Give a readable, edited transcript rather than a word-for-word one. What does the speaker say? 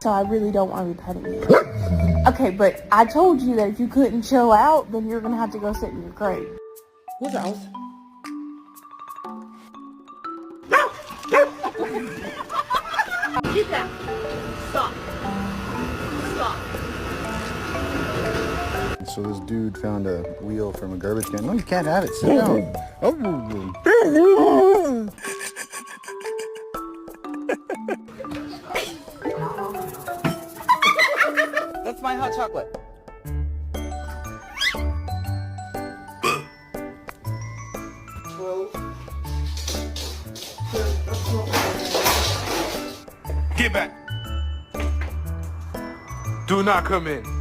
So I really don't want to be petting you. Okay, but I told you that if you couldn't chill out, then you're gonna have to go sit in your crate. What's else? Get that. Stop. Stop. So this dude found a wheel from a garbage can. No, you can't have it. Sit down. Oh. That's my hot chocolate. Get back. Do not come in.